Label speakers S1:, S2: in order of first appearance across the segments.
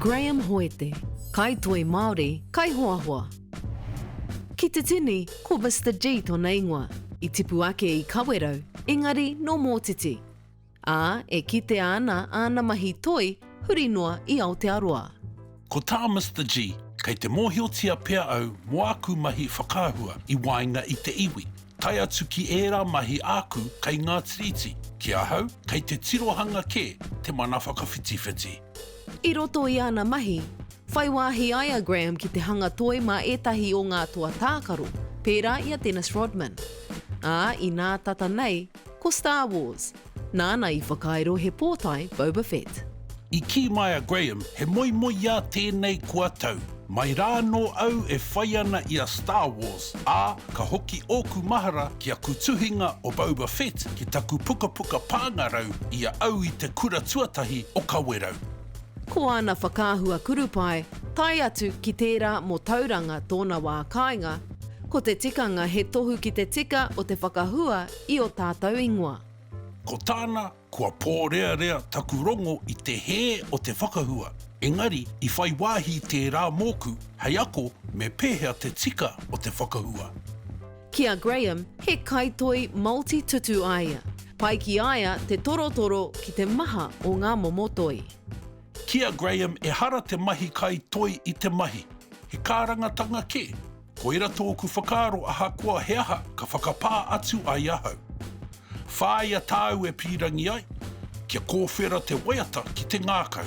S1: Graham Hoete, kai toi Māori, kai hoahua. Ki te tini, ko Mr. G tōna ingoa, I tipu ake I kawerau, engari no mōtiti. Ā, e kite ana mahi toi, huri noa I Aotearoa.
S2: Ko tā Mr. G, kei te mōhiotia pea au mo aku mahi whakāhua I wainga I te iwi. Tai atu ki ērā mahi aku kei ngā tiriti. Ki ahau, kei te tirohanga ke te mana whakawhitiwhiti.
S1: I roto I ana mahi, whai wāhi aia Graham ki te hanga toi mā etahi o ngā toa tākaro, pērā I a Dennis Rodman. Ā, I nā tata nei, ko Star Wars. Nāna I whakairo he pōtai Boba Fett.
S2: I ki mai a Graham, he moi ia tēnei kua tau. Mai rā no au e whai ana I a Star Wars, ā ka hoki ōku mahara ki a kutuhinga o Boba Fett ki taku puka pāngarau I a au I te kura tuatahi o Kawerau.
S1: Ko ana whakāhua kurupai, tai atu ki tērā mo tauranga tōna wā kāinga, ko te tikanga he tohu ki te tika o te whakahua I o tātou ingoa.
S2: Ko tāna, kua pōrea taku rongo I te he o te whakahua. Engari, I whai wāhi tērā mōku, hei ako me pēhea te tika o te whakahua.
S1: Kia Graham, he kaitoi multi-tutu aia. Pai ki aia te torotoro ki te maha o ngā momotoi.
S2: Kia Graham e hara te mahi kai toi I te mahi. He kārangatanga ke. Koira tōku whakaaro aha kua he aha ka whakapā atu ai ahau. Whāia tāu e pīrangi ai. Kia kōwhera te waiata ki te ngākau.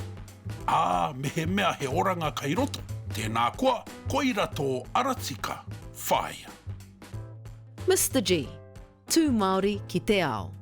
S2: Ā, me he mea he oranga kai roto. Tēnā koa, koira tō aratika. Whāia.
S1: Mr. G, tū Māori ki te ao.